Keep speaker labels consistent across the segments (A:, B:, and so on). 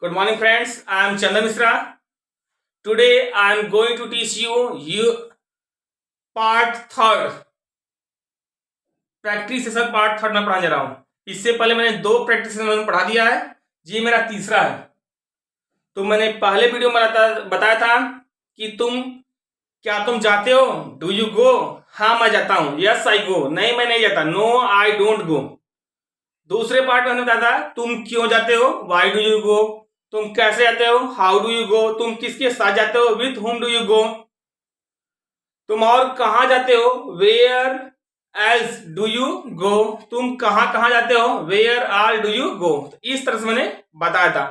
A: Good morning, friends. I am Chandan Misra. Today I am going to teach you part third. Practice session part third में पढ़ाने जा रहा हूं. इससे पहले मैंने 2 प्रैक्टिस सेशन पढ़ा दिया है. ये मेरा तीसरा है. तो मैंने पहले वीडियो में बताया था कि तुम जाते हो. Do you go? हाँ मैं जाता हूं. Yes I go. नहीं मैं नहीं जाता. No I don't go. दूसरे पार्ट में मैंने बताया था तुम क्यों जाते हो. Why do you go. तुम कैसे जाते हो. How do you go. तुम किसके साथ जाते हो. With whom do you go. तुम और कहां जाते हो. Where else do you go. तुम कहां जाते हो. Where all do you go. इस तरह से मैंने बताया था.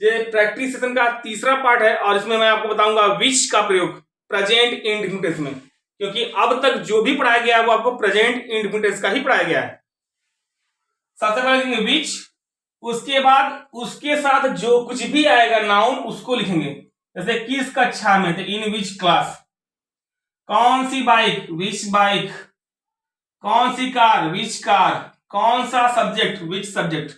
A: ये प्रैक्टिस सेशन का तीसरा पार्ट है और इसमें मैं आपको बताऊंगा विच का प्रयोग प्रेजेंट इंडिफिनिट में, क्योंकि अब तक जो भी पढ़ाया गया है वो आपको प्रेजेंट इंडिफिनिट का ही पढ़ाया गया है. सबसे पहले लिखेंगे विच. उसके बाद उसके साथ जो कुछ भी आएगा नाउन उसको लिखेंगे. जैसे किस कक्षा में, तो इन विच क्लास. कौन सी बाइक, विच बाइक. कौन सी कार, विच कार. कौन सा सब्जेक्ट, विच सब्जेक्ट.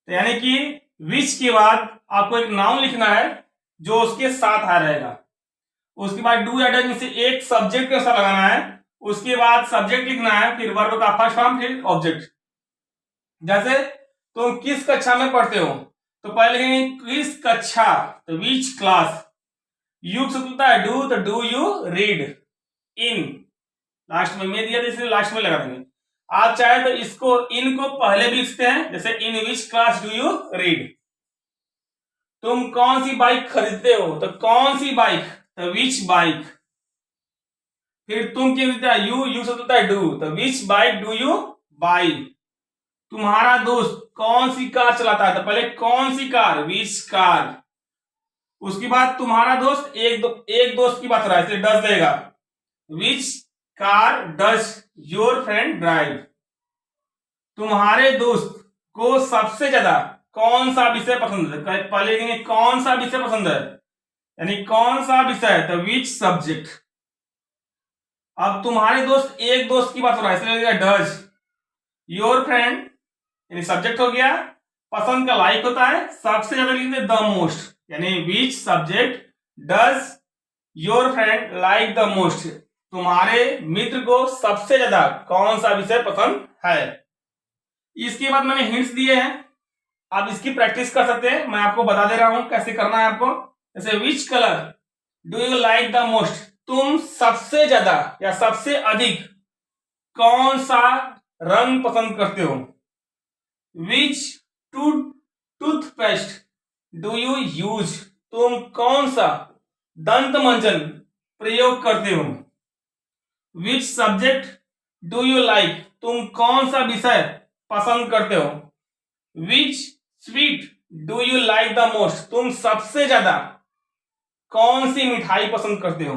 A: तो यानी कि विच के बाद आपको एक नाउन लिखना है जो उसके साथ आ रहेगा. उसके बाद डू या डज में से एक सब्जेक्ट के साथ लगाना है. उसके बाद सब्जेक्ट लिखना है, फिर वर्ब का फर्स्ट फॉर्म, फिर ऑब्जेक्ट. जैसे तुम किस कक्षा में पढ़ते हो, तो पहले लिखेंगे किस कक्षा, तो विच क्लास. यू से होता है डू, तो do you read. In last में दिया था इसलिए लास्ट में लगा देंगे. आप चाहे तो इसको इन को पहले भी लिखते हैं, जैसे in which class do you read. तुम कौन सी बाइक खरीदते हो, तो कौन सी बाइक, तो विच बाइक. फिर तुम क्या लिखता है, यू से होता है डू, तो विच बाइक डू यू बाई. तुम्हारा दोस्त कौन सी कार चलाता है, तो पहले कौन सी कार, विच कार. उसके बाद तुम्हारा दोस्त एक दोस्त की बात रहा है इसलिए डज देगा. Which car does your friend drive. तुम्हारे दोस्त को सबसे ज्यादा कौन सा विषय पसंद है, पहले कौन सा विषय पसंद है, यानी कौन सा विषय, तो विच सब्जेक्ट. अब तुम्हारे दोस्त एक दोस्त की बात हो रहा है इसलिए डज. योर फ्रेंड यानी सब्जेक्ट हो गया. पसंद का लाइक होता है, सबसे ज्यादा लिखते द मोस्ट, यानी which subject does your friend like the most. तुम्हारे मित्र को सबसे ज्यादा कौन सा विषय पसंद है. इसके बाद मैंने हिंट्स दिए हैं, आप इसकी प्रैक्टिस कर सकते हैं. मैं आपको बता दे रहा हूं कैसे करना है आपको. जैसे which colour do you like the most. तुम सबसे ज्यादा या सबसे अधिक कौन सा रंग पसंद करते हो. Which toothpaste do you use. तुम कौन सा दंत मंजन प्रयोग करते हो. Which subject do you like. तुम कौन सा विषय पसंद करते हो. Which sweet do you like the most. तुम सबसे ज्यादा कौन सी मिठाई पसंद करते हो.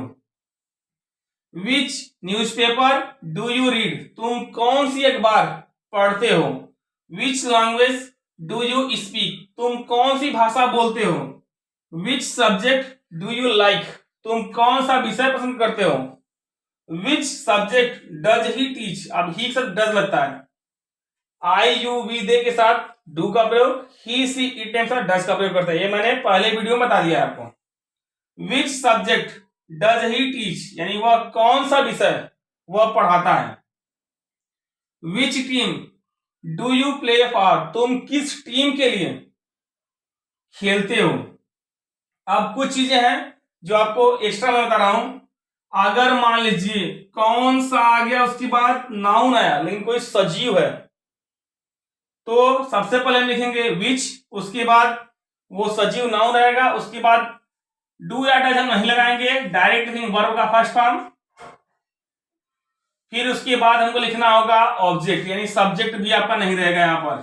A: Which newspaper do you read. तुम कौन सी अखबार पढ़ते हो. Which language do you speak. तुम कौन सी भाषा बोलते हो. Which subject do you like. तुम कौन सा विषय पसंद करते हो. Which subject does he teach. अब ही के साथ डज लगता है. आई यू वी दे के साथ डू का प्रयोग, ही सी इट के साथ डज का प्रयोग करता है. ये मैंने पहले वीडियो में बता दिया है आपको. Which subject does he teach, यानी वह कौन सा विषय वह पढ़ाता है. Which team do you play for. तुम किस टीम के लिए खेलते हो. अब कुछ चीजें हैं जो आपको एक्स्ट्रा मैं बता रहा हूं. अगर मान लीजिए कौन सा आ गया उसके बाद नाउन आया लेकिन कोई सजीव है, तो सबसे पहले हम लिखेंगे विच. उसके बाद वो सजीव नाउन रहेगा. उसके बाद डू या डज हम नहीं लगाएंगे, डायरेक्ट लिखेंगे वर्ब का फर्स्ट फॉर्म. फिर उसके बाद हमको लिखना होगा ऑब्जेक्ट, यानी सब्जेक्ट भी आपका नहीं रहेगा. यहां पर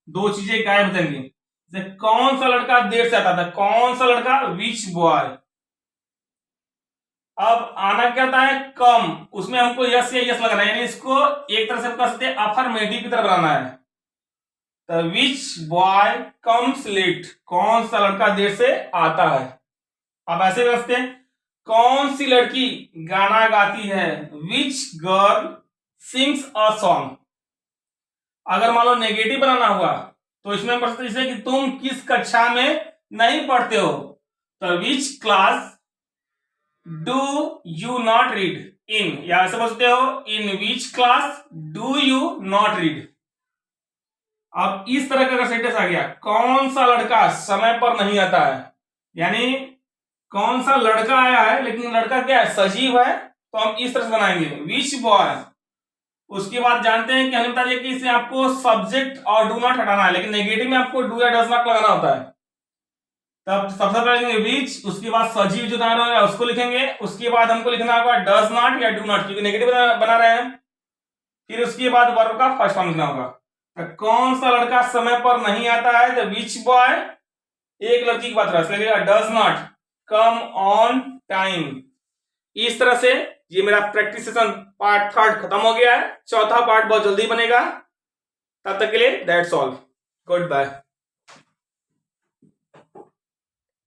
A: 2 चीजें गायब हो जाएंगी. जैसे कौन सा लड़का देर से आता था, कौन सा लड़का, विच बॉय. अब आना क्या होता है, कम. उसमें हमको यस या यस लगाना है, यानी इसको एक तरह से कर सकते हैं अफर्मेटिव की तरह बनाना है. तो विच बॉय कम्स लेट. कौन सा लड़का देर से आता है. अब ऐसे रखते हैं कौन सी लड़की गाना गाती है. विच गर्ल सिंग्स अ सॉन्ग. अगर मान लो नेगेटिव बनाना हुआ तो इसमें प्रश्न इसे कि तुम किस कक्षा में नहीं पढ़ते हो, तो which class do you not read in, या ऐसे बोलते हो in which class do you not read. अब इस तरह का सेंटेंस आ गया, कौन सा लड़का समय पर नहीं आता है, यानी कौन सा लड़का आया है लेकिन लड़का क्या है, सजीव है, तो हम इस तरह से बनाएंगे विच बॉय। उसके बाद जानते हैं कि हमने बता दिया कि इसे आपको सब्जेक्ट और डू नॉट हटाना है, लेकिन नेगेटिव में आपको डू या डज नॉट लगाना होता है। तब सबसे पहले लिखेंगे विच, उसके बाद सजीव जो नाम है उसको लिखेंगे, उसके बाद हमको लिखना होगा डज नॉट या डू नॉट, क्योंकि नेगेटिव बना रहे हैं। फिर उसके बाद वर्ब का फर्स्ट फॉर्म लिखना होगा। तो कौन सा लड़का समय पर नहीं आता है, तो विच बॉय, एक लड़की की बात लगेगा does not come on time. इस तरह से ये मेरा प्रैक्टिस सेशन पार्ट 3 खत्म हो गया है। चौथा पार्ट बहुत जल्दी बनेगा। तब तक के लिए दैट्स ऑल, गुड बाय।